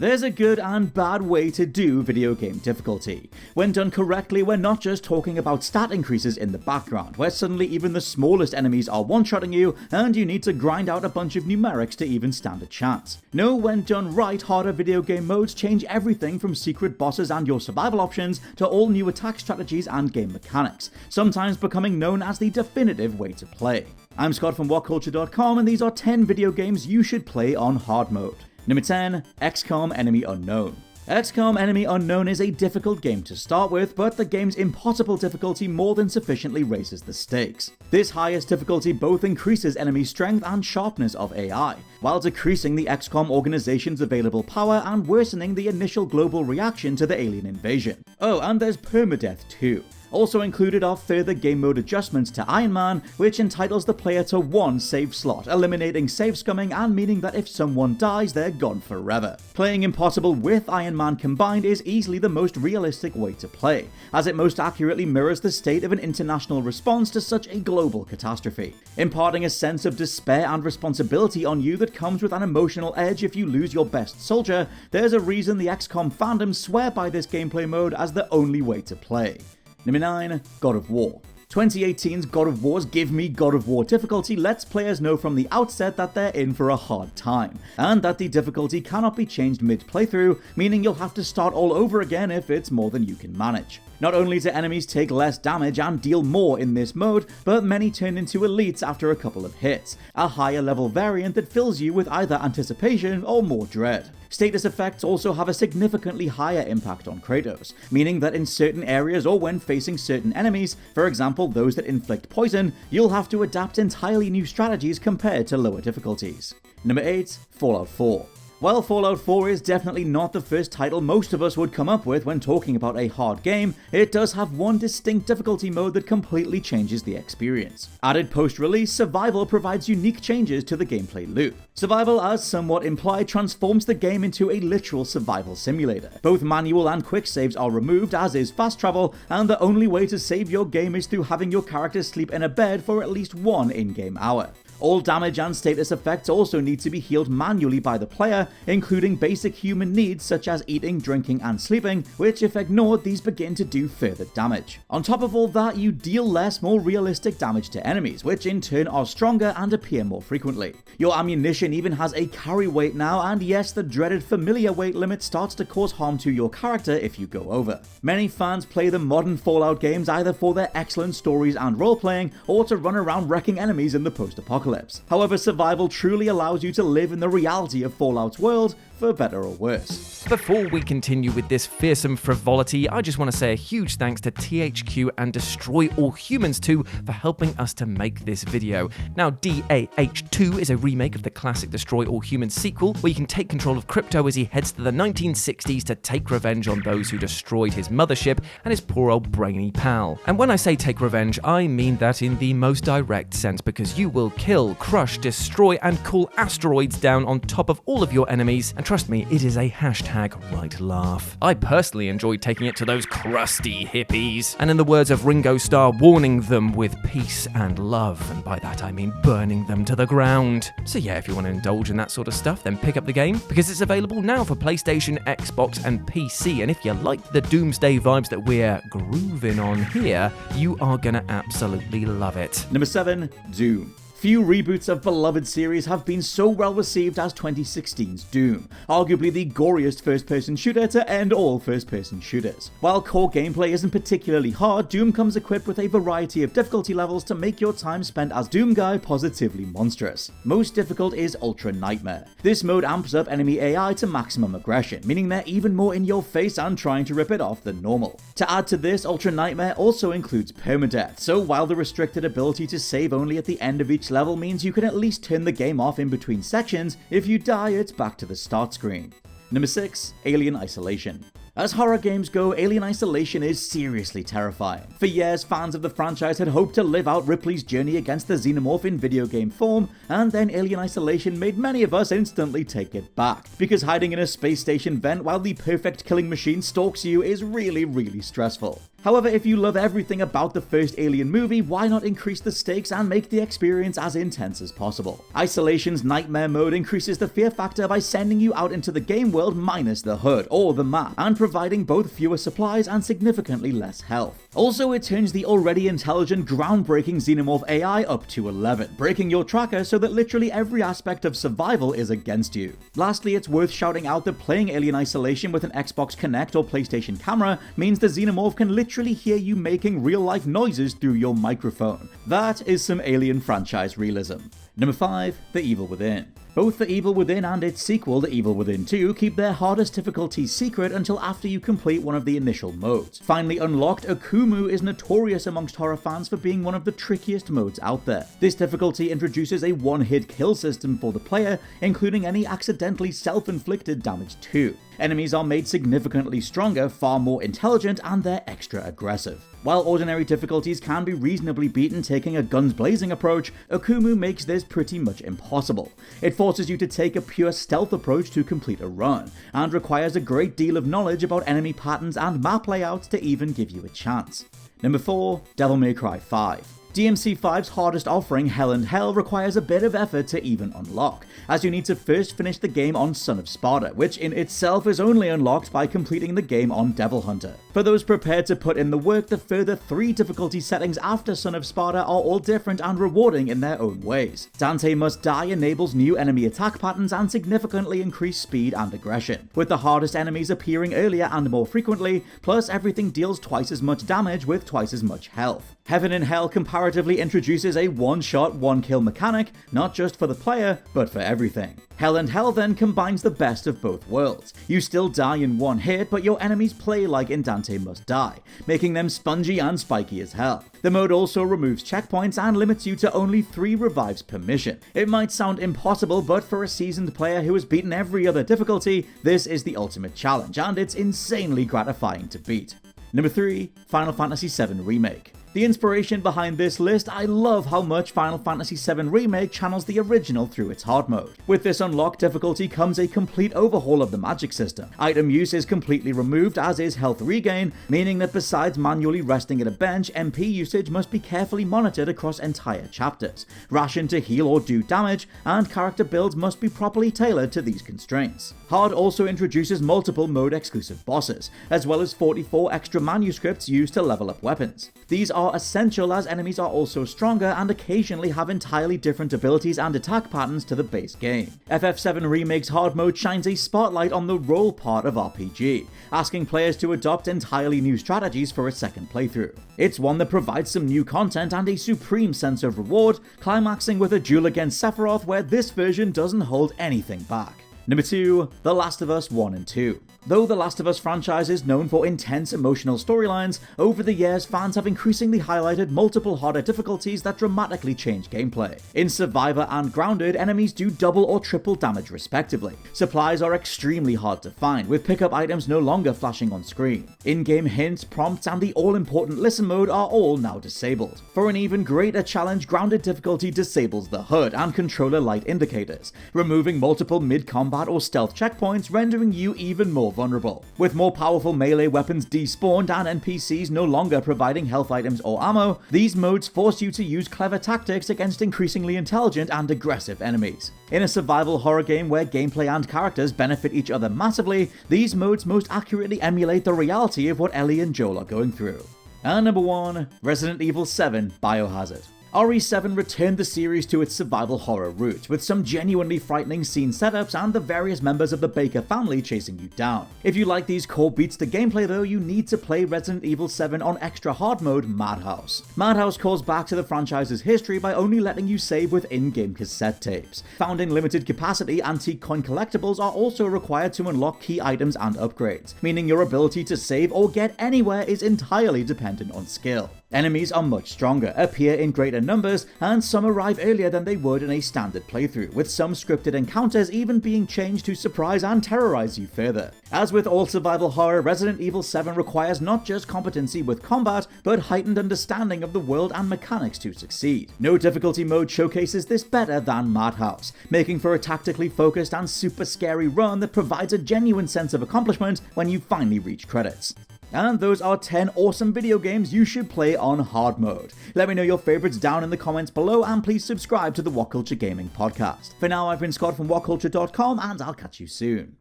There's a good and bad way to do video game difficulty. When done correctly, we're not just talking about stat increases in the background, where suddenly even the smallest enemies are one-shotting you and you need to grind out a bunch of numerics to even stand a chance. No, when done right, harder video game modes change everything from secret bosses and your survival options to all new attack strategies and game mechanics, sometimes becoming known as the definitive way to play. I'm Scott from WhatCulture.com, and these are 10 video games you should play on hard mode. Number 10, XCOM Enemy Unknown. XCOM Enemy Unknown is a difficult game to start with, but the game's impossible difficulty more than sufficiently raises the stakes. This highest difficulty both increases enemy strength and sharpness of AI, while decreasing the XCOM organization's available power and worsening the initial global reaction to the alien invasion. Oh, and there's permadeath too. Also included are further game mode adjustments to Iron Man, which entitles the player to one save slot, eliminating save scumming and meaning that if someone dies, they're gone forever. Playing Impossible with Iron Man combined is easily the most realistic way to play, as it most accurately mirrors the state of an international response to such a global catastrophe, imparting a sense of despair and responsibility on you that comes with an emotional edge if you lose your best soldier. There's a reason the XCOM fandom swear by this gameplay mode as the only way to play. Number 9, God of War. 2018's God of War's Give Me God of War difficulty lets players know from the outset that they're in for a hard time, and that the difficulty cannot be changed mid-playthrough, meaning you'll have to start all over again if it's more than you can manage. Not only do enemies take less damage and deal more in this mode, but many turn into elites after a couple of hits, a higher level variant that fills you with either anticipation or more dread. Status effects also have a significantly higher impact on Kratos, meaning that in certain areas or when facing certain enemies, for example those that inflict poison, you'll have to adapt entirely new strategies compared to lower difficulties. Number 8, Fallout 4. While Fallout 4 is definitely not the first title most of us would come up with when talking about a hard game, it does have one distinct difficulty mode that completely changes the experience. Added post-release, Survival provides unique changes to the gameplay loop. Survival, as somewhat implied, transforms the game into a literal survival simulator. Both manual and quick saves are removed, as is fast travel, and the only way to save your game is through having your character sleep in a bed for at least one in-game hour. All damage and status effects also need to be healed manually by the player, including basic human needs such as eating, drinking, and sleeping, which if ignored, these begin to do further damage. On top of all that, you deal less, more realistic damage to enemies, which in turn are stronger and appear more frequently. Your ammunition even has a carry weight now, and yes, the dreaded familiar weight limit starts to cause harm to your character if you go over. Many fans play the modern Fallout games either for their excellent stories and role-playing, or to run around wrecking enemies in the post-apocalypse. However, Survival truly allows you to live in the reality of Fallout's world, for better or worse. Before we continue with this fearsome frivolity, I just want to say a huge thanks to THQ and Destroy All Humans 2 for helping us to make this video. Now, DAH2 is a remake of the classic Destroy All Humans sequel, where you can take control of Crypto as he heads to the 1960s to take revenge on those who destroyed his mothership and his poor old brainy pal. And when I say take revenge, I mean that in the most direct sense, because you will kill, crush, destroy, and call asteroids down on top of all of your enemies, and trust me, it is a hashtag right laugh. I personally enjoyed taking it to those crusty hippies, and in the words of Ringo Starr, warning them with peace and love, and by that I mean burning them to the ground. So yeah, if you want to indulge in that sort of stuff, then pick up the game, because it's available now for PlayStation, Xbox, and PC, and if you like the doomsday vibes that we're grooving on here, you are gonna absolutely love it. Number 7, Doom. Few reboots of beloved series have been so well received as 2016's Doom, arguably the goriest first-person shooter to end all first-person shooters. While core gameplay isn't particularly hard, Doom comes equipped with a variety of difficulty levels to make your time spent as Doom Guy positively monstrous. Most difficult is Ultra Nightmare. This mode amps up enemy AI to maximum aggression, meaning they're even more in your face and trying to rip it off than normal. To add to this, Ultra Nightmare also includes permadeath, so while the restricted ability to save only at the end of each level means you can at least turn the game off in between sections, if you die, it's back to the start screen. Number 6, Alien Isolation. As horror games go, Alien Isolation is seriously terrifying. For years, fans of the franchise had hoped to live out Ripley's journey against the xenomorph in video game form, and then Alien Isolation made many of us instantly take it back, because hiding in a space station vent while the perfect killing machine stalks you is really stressful. However, if you love everything about the first Alien movie, why not increase the stakes and make the experience as intense as possible? Isolation's Nightmare mode increases the fear factor by sending you out into the game world minus the HUD or the map, and providing both fewer supplies and significantly less health. Also, it turns the already intelligent, groundbreaking Xenomorph AI up to 11, breaking your tracker so that literally every aspect of survival is against you. Lastly, it's worth shouting out that playing Alien Isolation with an Xbox Kinect or PlayStation camera means the Xenomorph can literally hear you making real-life noises through your microphone. That is some Alien franchise realism. Number 5, The Evil Within. Both The Evil Within and its sequel, The Evil Within 2, keep their hardest difficulties secret until after you complete one of the initial modes. Finally unlocked, Akumu is notorious amongst horror fans for being one of the trickiest modes out there. This difficulty introduces a one-hit kill system for the player, including any accidentally self-inflicted damage too. Enemies are made significantly stronger, far more intelligent, and they're extra aggressive. While ordinary difficulties can be reasonably beaten taking a guns blazing approach, Akumu makes this pretty much impossible. It forces you to take a pure stealth approach to complete a run, and requires a great deal of knowledge about enemy patterns and map layouts to even give you a chance. Number 4, Devil May Cry 5. DMC5's hardest offering, Hell and Hell, requires a bit of effort to even unlock, as you need to first finish the game on Son of Sparta, which in itself is only unlocked by completing the game on Devil Hunter. For those prepared to put in the work, the further 3 difficulty settings after Son of Sparta are all different and rewarding in their own ways. Dante Must Die enables new enemy attack patterns and significantly increased speed and aggression, with the hardest enemies appearing earlier and more frequently, plus everything deals twice as much damage with twice as much health. Heaven and Hell comparatively introduces a one-shot, one-kill mechanic, not just for the player, but for everything. Hell and Hell then combines the best of both worlds. You still die in one hit, but your enemies play like in Dante Must Die, making them spongy and spiky as hell. The mode also removes checkpoints and limits you to only 3 revives per mission. It might sound impossible, but for a seasoned player who has beaten every other difficulty, this is the ultimate challenge, and it's insanely gratifying to beat. Number 3, Final Fantasy VII Remake. The inspiration behind this list, I love how much Final Fantasy VII Remake channels the original through its hard mode. With this unlocked difficulty comes a complete overhaul of the magic system. Item use is completely removed, as is health regain, meaning that besides manually resting at a bench, MP usage must be carefully monitored across entire chapters, rationed to heal or do damage, and character builds must be properly tailored to these constraints. Hard also introduces multiple mode exclusive bosses, as well as 44 extra manuscripts used to level up weapons. These are essential as enemies are also stronger and occasionally have entirely different abilities and attack patterns to the base game. FF7 Remake's hard mode shines a spotlight on the role part of RPG, asking players to adopt entirely new strategies for a second playthrough. It's one that provides some new content and a supreme sense of reward, climaxing with a duel against Sephiroth where this version doesn't hold anything back. Number 2, The Last of Us 1 and 2. Though the Last of Us franchise is known for intense emotional storylines, over the years fans have increasingly highlighted multiple harder difficulties that dramatically change gameplay. In Survivor and Grounded, enemies do double or triple damage respectively. Supplies are extremely hard to find, with pickup items no longer flashing on screen. In-game hints, prompts, and the all-important listen mode are all now disabled. For an even greater challenge, Grounded difficulty disables the HUD and controller light indicators, removing multiple mid-combat or stealth checkpoints, rendering you even more vulnerable. With more powerful melee weapons despawned and NPCs no longer providing health items or ammo, these modes force you to use clever tactics against increasingly intelligent and aggressive enemies. In a survival horror game where gameplay and characters benefit each other massively, these modes most accurately emulate the reality of what Ellie and Joel are going through. And number 1, Resident Evil 7 Biohazard. RE7 returned the series to its survival horror roots, with some genuinely frightening scene setups and the various members of the Baker family chasing you down. If you like these core beats to gameplay though, you need to play Resident Evil 7 on extra hard mode Madhouse. Madhouse calls back to the franchise's history by only letting you save with in-game cassette tapes. Found in limited capacity, antique coin collectibles are also required to unlock key items and upgrades, meaning your ability to save or get anywhere is entirely dependent on skill. Enemies are much stronger, appear in greater numbers, and some arrive earlier than they would in a standard playthrough, with some scripted encounters even being changed to surprise and terrorize you further. As with all survival horror, Resident Evil 7 requires not just competency with combat, but heightened understanding of the world and mechanics to succeed. No difficulty mode showcases this better than Madhouse, making for a tactically focused and super scary run that provides a genuine sense of accomplishment when you finally reach credits. And those are 10 awesome video games you should play on hard mode. Let me know your favorites down in the comments below, and please subscribe to the WhatCulture Gaming Podcast. For now, I've been Scott from WhatCulture.com, and I'll catch you soon.